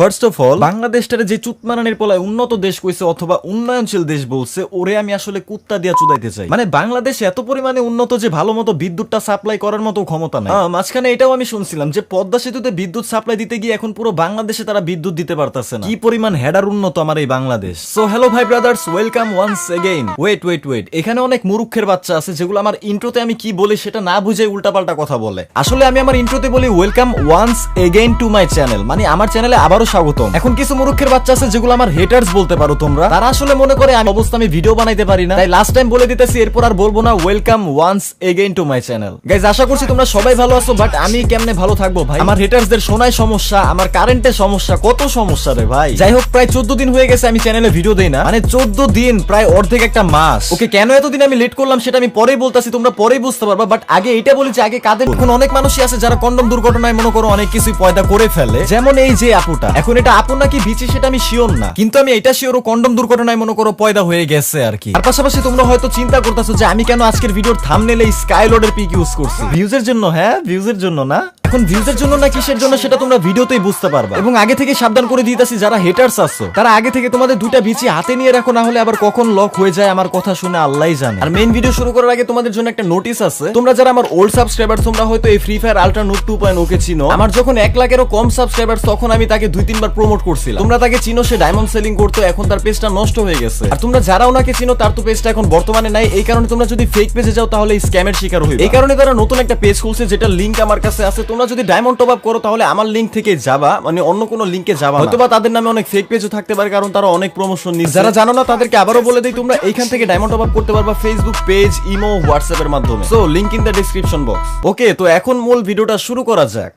First of all, বাংলাদেশটারে যে চুতমারানির পোলায় উন্নত দেশ কইছে অথবা উন্নয়নশীল দেশ বলছে, ওরে আমি আসলে কুত্তা দিয়া চুদাইতে চাই। মানে বাংলাদেশ এত পরিমাণে উন্নত যে ভালো মতো বিদ্যুৎটা সাপ্লাই করার মতো ক্ষমতা নাই। মাঝখানে এটাও আমি শুনছিলাম যে পদ্মা সেতুতে বিদ্যুৎ সাপ্লাই দিতে গিয়ে এখন পুরো বাংলাদেশে তারা বিদ্যুৎ দিতে পারতেছে না। কি পরিমাণ হেডার উন্নত আমার এই বাংলাদেশ। সো হ্যালো ভাই brothers, welcome once again. Wait, এখানে অনেক মুরুক্ষের বাচ্চা আছে যেগুলো আমার ইন্ট্রোতে আমি কি বলি সেটা না বুঝে উল্টাপাল্টা কথা বলে। আসলে আমি আমার ইন্ট্রোতে বলি welcome once again to my channel, মানে আমার চ্যানেলে আবারও স্বাগতম। এখন কিছু মুরুক্ষের বাচ্চা আছে যেগুলো আমার হেটার্স বলতে পারো তোমরা, তারা আসলে মনে করে আমি অবস্থা আমি ভিডিও বানাইতে পারি না, তাই লাস্ট টাইম বলে দিতেছি, এরপর আর বলবো না। Welcome once again to my channel. Guys, আশা করছি তোমরা সবাই ভালো আছো, বাট আমি কেমনে ভালো থাকবো ভাই? আমার হেটার্সদের শোনায় সমস্যা, আমার কারেন্টের সমস্যা, কত সমস্যা রে ভাই। যাই হোক, প্রায় 14 দিন হয়ে গেছে আমি চ্যানেলে ভিডিও দেই না, মানে 14 দিন, প্রায় অর্ধেক একটা মাস। ওকে, কেন এতদিন আমি লেট করলাম সেটা আমি পরেই বলতাছি, তোমরা পরেই বুঝতে পারবা। বাট আগে এটা বলি যে আগে কাদের, এখন অনেক মানুষই আছে যারা কন্ডম দুর্ঘটনায় মনে করো অনেক কিছুই পয়দা করে ফেলে, যেমন এই যে আপুটা। এখন এটা আপু নাকি বিচি সেটা আমি শিওর না, কিন্তু আমি এটা শিওর কন্ডম দুর্ঘটনায় মনে করো পয়দা হয়ে গেছে আর কি। আর পাশাপাশি তোমরা হয়তো চিন্তা করতেছো যে আমি কেন আজকের ভিডিওর থাম্বনেলে স্কাইলোডের পিক ইউজ করছি। ভিউজের জন্য? হ্যাঁ, ভিউজের জন্য না। এখন ভিউজের জন্য না কিসের জন্য সেটা তোমরা ভিডিওতেই বুঝতে পারবা। এবং আগে থেকে সাবধান করে দিতেছি, যারা হেটার্স আছো তারা আগে থেকে তোমাদের দুইটা বিচি হাতে নিয়ে রাখো, না হলে আবার কখন লক হয়ে যায় আমার কথা শুনে আল্লাহই জানে। আর মেইন ভিডিও শুরু করার আগে তোমাদের জন্য একটা নোটিস আছে। তোমরা যারা আমার ওল্ড সাবস্ক্রাইবার, তোমরা হয়তো এই ফ্রি ফায়ার আল্ট্রা নোট 2.0 কে চিনো। আমার যখন 1 লাখেরও কম সাবস্ক্রাইবার, তখন আমি তাকে 2-3 বার প্রমোট করছিলাম। তোমরা তাকে চিনো, সে ডায়মন্ড সেলিং করতো, এখন তার পেজটা নষ্ট হয়ে গেছে। আর তোমরা যারা ওনাকে চিনো, তার তো পেজটা এখন বর্তমানে নাই। এই কারণে তোমরা যদি ফেক পেজে যাও তাহলে স্ক্যামের শিকার হইবে। এই কারণে তারা নতুন একটা পেজ খুলছে, যেটা লিংক আমার কাছে আছে। তোমরা যদি ডায়মন্ড টপ আপ করো তাহলে আমার লিংক থেকে যাবা, মানে অন্য কোনো লিংকে যাবা। হয়তোবা তাদের নামে অনেক ফেক পেজও থাকতে পারে, কারণ তারা অনেক প্রমোশন নিচ্ছে। যারা জানো না তাদেরকে আবারও বলে দেই, তোমরা এইখান থেকে ডায়মন্ড টপ আপ করতে পারবা ফেসবুক পেজ, ইমো, হোয়াটসঅ্যাপ এর মাধ্যমে। So link in the description box. Okay, তো এখন মূল ভিডিওটা শুরু করা যাক।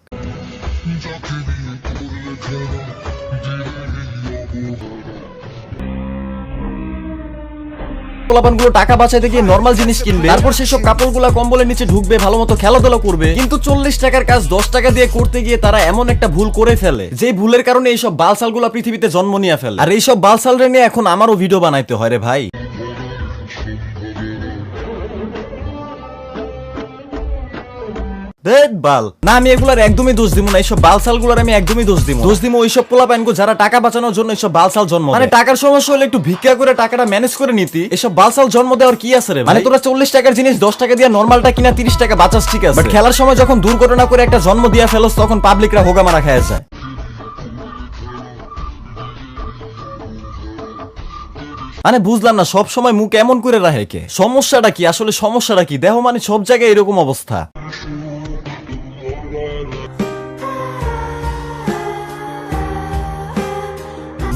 পোলাপানগুলো টাকা বাঁচাইতে গিয়ে নরমাল জিনিস কিনবে, তারপর সেসব কাপড়গুলো কম্বলের নিচে ঢুকবে, ভালো মতো খেলাধুলা করবে, কিন্তু 40 টাকার কাজ 10 টাকা দিয়ে করতে গিয়ে তারা এমন একটা ভুল করে ফেলে, যে ভুলের কারণে এইসব বালসালগুলো পৃথিবীতে জন্ম নিয়ে ফেলে। আর এইসব বালসালরে নিয়ে এখন আমারও ভিডিও বানাইতে হয় রে ভাই। না, আমি এগুলার একদমই দোষ দিব না, এইসব বালসালগুলোর আমি একদমই দোষ দিব ওইসব পোলাপানগো যারা টাকা বাঁচানোর জন্য এইসব বালসাল জন্ম, মানে টাকার সমস্যা হলে একটু ভিক্ষা করে টাকাটা ম্যানেজ করে নিতি। এইসব বালসাল জন্ম দেওয়ার কি আছে রে? মানে তোরা 40 টাকার জিনিস 10 টাকা দিয়ে নরমালটা কিনা 30 টাকা বাঁচাস, ঠিক আছে, বাট খেলার সময় যখন দুর্ঘটনা করে একটা জন্ম দিয়া ফেলস, তখন পাবলিকরা হোগা মারা খায় যায়। মানে বুঝলাম না, সব সময় মুখ এমন করে রাখে কে? সমস্যাটা কি আসলে? সমস্যাটা কি দেখো, মানে সব জায়গায় এরকম অবস্থা।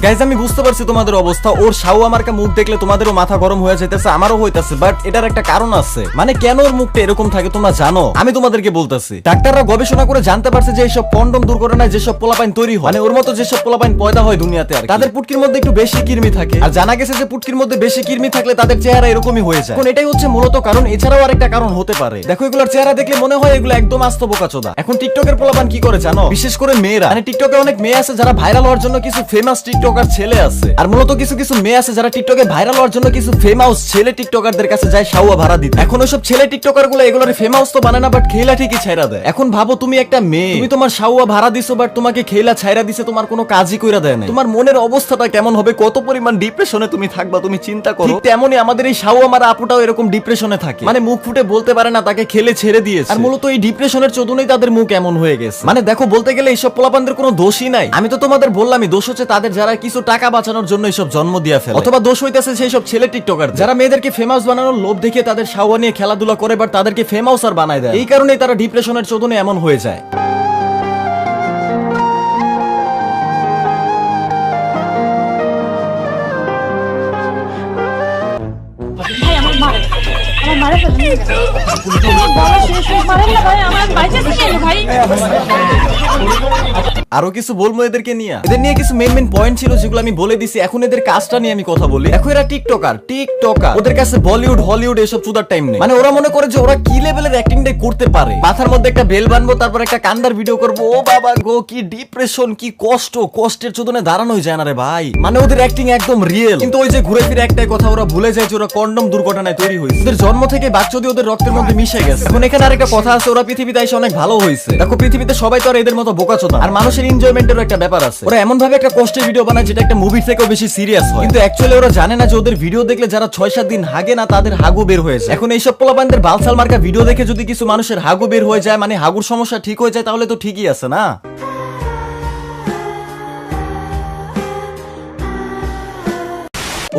গাইজ, আমি বুঝতে পারছি তোমাদের অবস্থা। ওর শাওয়া মার্কা মুখ দেখলে তোমাদেরও মাথা গরম হয়ে যেতেছে, আমারও হইতাছে, বাট এটার একটা কারণ আছে। মানে কেন ওর মুখটা এরকম থাকে তোমরা জানো? আমি তোমাদেরকে বলতেছি। ডাক্তাররা গবেষণা করে জানতে পারছে যে এইসব কন্ডম দুর্ঘটনায় যেসব পোলাপাইন তৈরি হয়, মানে ওর মতো যেসব পোলাপাইন পয়দা হয় দুনিয়াতে, আর তাদের পুটকির মধ্যে একটু বেশি কৃমি থাকে। আর জানা গেছে যে পুটকির মধ্যে বেশি কৃমি থাকলে তাদের চেহারা এরকমই হয়ে যায়। এখন এটাই হচ্ছে মূলত কারণ, এছাড়াও আরেকটা কারণ হতে পারে। দেখো, এগুলোর চেহারা দেখলে মনে হয় এগুলো একদম আস্ত বোকাচোদা। এখন টিকটকের পোলাপান কি করে জানো? বিশেষ করে মেয়েরা, মানে টিকটকে অনেক মেয়ে আছে যারা ভাইরাল হওয়ার জন্য কিছু ফেমাস টিকটকার ছেলে আছে, আর মূলত কিছু কিছু মেয়ে আছে যারা টিকটকে ভাইরাল হওয়ার জন্য কিছু ফেমাস ছেলে টিকটকারদের কাছে যায় শাওয়া ভাড়া দিতে। এখন ওইসব ছেলে টিকটকার গুলো এগুলোর ফেমাস তো বানায় না, বাট খেলা ঠিকই ছাইরা দেয়। এখন ভাবো, তুমি একটা মেয়ে, তুমি তোমার শাওয়া ভাড়া দিছো, বাট তোমাকে খেলা ছাইরা দিছে, তোমার কোনো কাজই কইরা দেয় না। তোমার মনের অবস্থাটা কেমন হবে? কত পরিমাণ ডিপ্রেশনে তুমি থাকবা, তুমি চিন্তা করো। ঠিক তেমনই আমাদের এই শাওয়া মারা আপুটাও এরকম ডিপ্রেশনে থাকে, মানে মুখ ফুটে বলতে পারে না তাকে খেলে ছেড়ে দিয়েছে। আর মূলত এই ডিপ্রেশনের চোদনেই তাদের মুখ এমন হয়ে গেছে। মানে দেখো, বলতে গেলে এইসব পোলাপানদের কোনো দোষই নাই। আমি তো তোমাদের বললামই, দোষ হচ্ছে তাদের যারা কিছু টাকা বাঁচানোর জন্য এইসব জন্ম দিয়া ফেলে, অথবা দোষ হইতাছে সেই সব ছেলে টিকটকার যারা মেয়েদেরকে ফেমাস বানানোর লোভ দেখিয়ে তাদের শাওয়া নিয়ে খেলাধুলা করে, বাট তাদেরকে ফেমাস আর বানায় দেয়। এই কারণেই তারা ডিপ্রেশনের চোদনে এমন হয়ে যায়। আরো কিছু বলবো এদেরকে নিয়ে, এদের নিয়ে কিছু মেইন পয়েন্ট ছিল যেগুলো আমি বলে দিছি। এখন এদের কাজটা নিয়ে আমি কথা বলি। দেখো, এরা টিকটকার, ওদের কাছে বলিউড হলিউড এসব চুদার টাইম নেই। মানে ওরা মনে করে যে ওরা কি লেভেলের অ্যাক্টিংটাই করতে পারে। মাথার মধ্যে একটা বেল বানবো, তারপর একটা কান্দার ভিডিও করবো। ও বাবা গো, কি ডিপ্রেশন, কি কষ্টের চোদনে দাঁড়ানোই যায় না রে ভাই। মানে ওদের অ্যাক্টিং একদম রিয়েল, কিন্তু ওই যে ঘুরে ফিরে একটাই কথা ওরা ভুলে যায় যে ওরা কন্ডম দুর্ঘটনায় তৈরি হয়েছে। ওদের জন্ম থেকে বাকচুদি ওদের রক্তের মধ্যে মিশে গেছে। এখন এখানে আরেকটা কথা আছে, ওরা পৃথিবীতে এসে অনেক ভালো হয়েছে। দেখো পৃথিবীতে সবাই তো আর এদের মতো বোকাচোদা, আর মানুষের এনজয়মেন্টেরও একটা ব্যাপার আছে। ওরা এমন ভাবে একটা কষ্টের ভিডিও বানায় যেটা একটা মুভির থেকেও বেশি সিরিয়াস হয়, কিন্তু অ্যাকচুয়ালি ওরা জানে না যে ওদের ভিডিও দেখলে যারা 6-7 দিন হাগে না তাদের হাগু বের হয়েছে। এখন এইসব পোলাপানদের বালসাল মার্কা ভিডিও দেখে যদি কিছু মানুষের হাগু বের হয়ে যায়, মানে হাগুর সমস্যা ঠিক হয়ে যায়, তাহলে তো ঠিকই আছে না?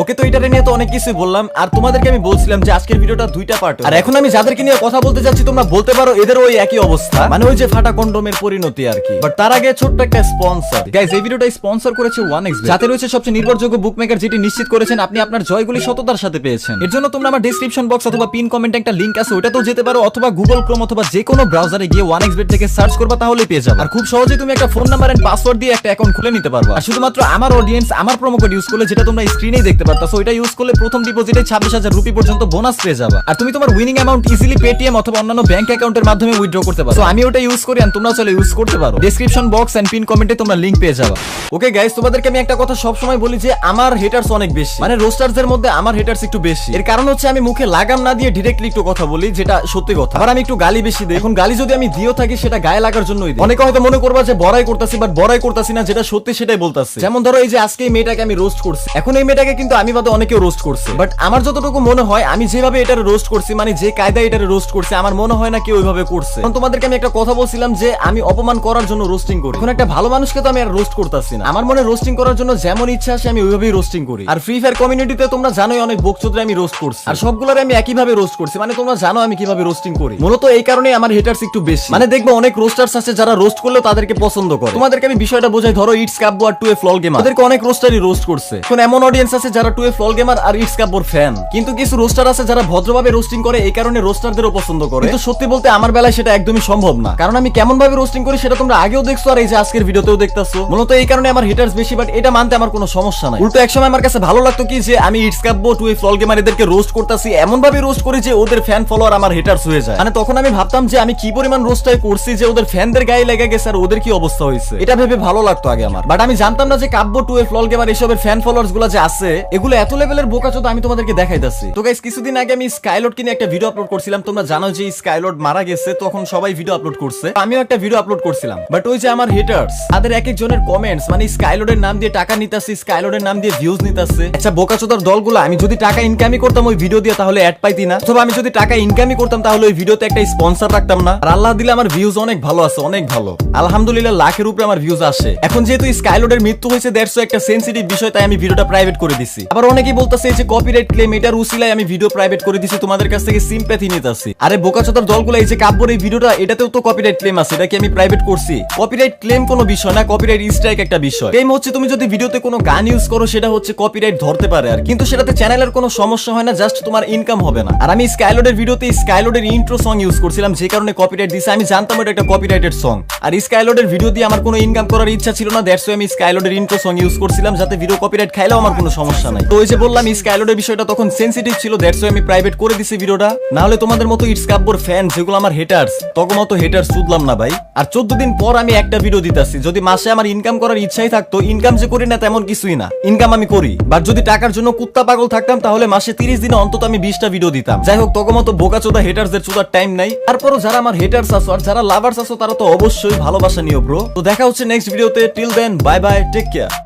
ওকে, তো এটারে নিয়ে তো অনেক কিছুই বললাম, আর তোমাদেরকে আমি বলছিলাম যে আজকের ভিডিওটা 2টা পার্ট। আর এখন আমি যাদেরকে নিয়ে কথা বলতে যাচ্ছি তোমরা বলতে পারো এদের ওই একই অবস্থা, মানে ওই যে ফাটা কন্ডোমের পরিণতি আর কি। বাট তার আগে ছোট্ট একটা স্পন্সর। গাইস, এই ভিডিওটা স্পন্সর করেছে 1xBet, যাতে রয়েছে সবচেয়ে নির্ভরযোগ্য বুকমেকার, যেটি নিশ্চিত করেছেন আপনি আপনার জয়গুলি সততার সাথে পেয়েছেন। এর জন্য তোমরা আমার ডেসক্রিপশন বক্স অথবা পিন কমেন্টে একটা লিংক আছে, ওটাতেও যেতে পারো, অথবা গুগল ক্রোম অথবা যে কোনো ব্রাউজারে গিয়ে 1xBet থেকে সার্চ করবা, তাহলেই পেয়ে যাবে। আর খুব সহজেই তুমি একটা ফোন নাম্বার এন্ড পাসওয়ার্ড দিয়ে একটা অ্যাকাউন্ট খুলে নিতে পারবা। আর শুধুমাত্র আমার অডিয়েন্স আমার প্রোমো কোড ইউজ করলে, যেটা তোমরা স্ক্রিনেই দেখতে পারতাছো, ওইটা ইউজ করলে প্রথম ডিপোজিটে 26,000 রুপি পর্যন্ত বোনাস পেয়ে যাবে। আর তুমি তোমার উইনিং অ্যামাউন্ট ইজিলি পেটিএম অথবা অন্যান্য ব্যাংক অ্যাকাউন্টের মাধ্যমে উইথড্র করতে পারো। সো আমি ওটা ইউজ করি, আর তোমরা চলে ইউজ করতে পারো। ডেসক্রিপশন বক্স এন্ড পিন কমেন্টে তোমরা লিংক পেয়ে যাবে। ওকে গাইস, তোমাদেরকে আমি একটা কথা সব সময় বলি যে আমার হেটার্স অনেক বেশি, মানে রোস্টারদের মধ্যে আমার হেটার্স একটু বেশি। এর কারণ হচ্ছে আমি মুখে লাগাম না দিয়ে ডিরেক্টলি একটু কথা বলি, যেটা সত্যি কথা। আবার আমি একটু গালি বেশি দেই। এখন গালি যদি আমি দিও থাকি, সেটা গায়ে লাগার জন্যই দিই। অনেকে হয়তো মনে করবা যে বড়াই করতেছি, বাট বড়াই করতেছি না, যেটা সত্যি সেটাই বলতাছি। যেমন ধরো এই যে আজকে এই মেয়েটাকে আমি রোস্ট করছি, এখন এই মেয়েটাকে কিন্তু আমি বাদে অনেকেও রোস্ট করছে, বাট আমার যতটুকু মনে হয় আমি যেভাবে এটারে রোস্ট করছি, মানে যে কায়দায় এটারে রোস্ট করছি, আমার মনে হয় না কেউ ওইভাবে করছে। কারণ তোমাদেরকে আমি একটা কথা বলছিলাম যে আমি অপমান করার জন্য রোস্টিং করি। এখন একটা ভালো মানুষকে তো আমি আর রোস্ট করতেছি না, আমার মনে রোস্টিং করার জন্য যেমন ইচ্ছা আসে আমি ওইভাবেই রোস্টিং করি। আর ফ্রি ফায়ার কমিউনিটিতে তোমরা জানোই অনেক বকচোদরা আমি রোস্ট করছি, আর সবগুলোরে আমি একইভাবে রোস্ট করছি, মানে তোমরা জানো আমি কিভাবে রোস্টিং করি। মূলত এই কারণে আমার হেটার্স একটু বেশি, মানে দেখবো অনেক রোস্টার্স আছে যারা রোস্ট করলেও তাদেরকে পছন্দ করে। তোমাদেরকে আমি বিষয়টা বোঝাই, ধরো ইটস কাব্য আর 2A ফ্লল গেমার, তাদেরকে অনেক রোস্টারই রোস্ট করছে। এখন এমন অডিয়েন্স আছে যারা 2A ফ্লল গেমার আর ইটস কাব্যর ফ্যান, কিন্তু কিছু রোস্টার আছে যারা ভদ্রভাবে রোস্টিং করে, এই কারণে রোস্টারদেরও পছন্দ করে। কিন্তু সত্যি বলতে আমার বেলায় সেটা একদমই সম্ভব না, কারণ আমি কেমন ভাবে রোস্টিং করি সেটা তোমরা আগেও দেখছো, আর এই যে আজকের ভিডিওতেও দেখতাছো। মূলত এই কারণে আমার হিটার্স বেশি, বাট এটা মানতে আমার কোনো সমস্যা নাই। উল্টো একসময় আমার কাছে ভালো লাগতো কি যে আমি ইটস কাব্য 2A ফ্লল গেমার এদেরকে রোস্ট করতেছি, এমন ভাবে রোস্ট করি যে ওদের ফ্যান ফলোয়ার আমার হিটার্স হয়ে যায়। মানে তখন আমি ভাবতাম যে আমি কি পরিমাণ রোস্টাই করছি যে ওদের ফ্যানদের গায়ে লেগে গেছে, আর ওদের কি অবস্থা হয়েছে, এটা ভেবে ভালো লাগতো আগে আমার। বাট আমি জানতাম না যে কাব্য 2A ফ্লল গেমার এসবের ফ্যান ফলোয়ার্স গুলো যে আছে, এগুলো এত লেভেলের বোকাচোদা আমি তোমাদেরকে দেখাইতাছি। তো গাইস, কিছুদিন আগে আমি স্কাইলট কিনে একটা ভিডিও আপলোড করছিলাম। তোমরা জানো যে স্কাইলট মারা গেছে, তখন সবাই ভিডিও আপলোড করছে, আমিও একটা ভিডিও আপলোড করছিলাম। বাট ওই যে আমার হেটার্স, তাদের এক একজনের কমেন্টস, মানে স্কাইলটের নাম দিয়ে টাকা নিতাছে, স্কাইলটের নাম দিয়ে ভিউজ নিতাছে। আচ্ছা বোকাচোদার দলগুলো, আমি যদি টাকা ইনকামই করতাম ওই ভিডিও দিয়ে, তাহলে অ্যাড পাইতি না? অথবা আমি যদি টাকা ইনকামই করতাম তাহলে ওই ভিডিওতে একটা স্পন্সর রাখতাম না? আর আল্লাহ দিলে আমার ভিউজ অনেক ভালো আছে, অনেক ভালো, আলহামদুলিল্লাহ, লাখের উপরে আমার ভিউজ আসে। এখন যেহেতু স্কাইলটের মৃত্যু হয়েছে, দ্যাটস একটা সেনসিটিভ বিষয়, তাই আমি ভিডিওটা প্রাইভেট করে দিছি। আবার অনেকেই বলতেছে যে কপিরাইট ক্লেম, এটার উসিলায় আমি ভিডিও প্রাইভেট করে দিছি, তোমাদের কাছ থেকে সিম্প্যাথি নিতেছি। আরে বোকাচোদার দলগুলো, এই যে কাব্যর এই ভিডিওটা, এটাতেও তো কপিরাইট ক্লেম আছে, এটা কি আমি প্রাইভেট করছি? কপিরাইট ক্লেম কোনো বিষয় না, কপিরাইট স্ট্রাইক একটা বিষয়। ক্লেম হচ্ছে তুমি যদি ভিডিওতে কোনো গান ইউজ করো, সেটা হচ্ছে কপিরাইট ধরতে পারে, আর কিন্তু সেটাতে চ্যানেলের কোনো সমস্যা হয় না, জাস্ট তোমার ইনকাম হবে না। আর আমি স্কাইলটের ভিডিওতে স্কাইলটের ইন্ট্রো সং ইউজ করছিলাম, যে কারণে কপিরাইট দিছে। আমি জানতাম এটা একটা কপিরাইটেড সং, আর স্কাইলটের ভিডিও দিয়ে আমার কোনো ইনকাম করার ইচ্ছা ছিল না, দ্যাটস ওয়াই আমি স্কাইলটের ইন্ট্রো সং ইউজ করছিলাম, যাতে ভিডিও কপিরাইট খাইলেও আমার কোনো সমস্যা নাই। তো ওই যে বললাম স্কাইলটের বিষয়টা তখন সেনসিটিভ ছিল, দ্যাটস ওয়াই আমি প্রাইভেট করে দিছি ভিডিওটা। না হলে তোমাদের মতো ইটস কাব্যর ফ্যান যেগুলো আমার হেটার্স, তখন মতো হেটার্স শুধলাম না ভাই। আর 14 দিন পর আমি একটা ভিডিও দিতাছি। যদি মাসে আমার ইনকাম করার ইচ্ছাই থাকতো, ইনকাম যে করি না তেমন কিছুই না, ইনকাম আমি করি। বাট যদি টাকার জন্য কুত্তা পাগল থাকতাম, তাহলে মাসে 30 দিনে অন্তত আমি 20টা ভিডিও দিতাম। যাই হোক, তখন মতো বোকাচোদা হেটার্সদের চোদার টাইম নাই। তারপরও যারা আমার হেটার্স আছো আর যারা লাভার্স আছো, তারা তো অবশ্যই ভালোবাসা নিও ব্রো। তো দেখা হচ্ছে নেক্সট ভিডিওতে। Till then, bye bye, take care.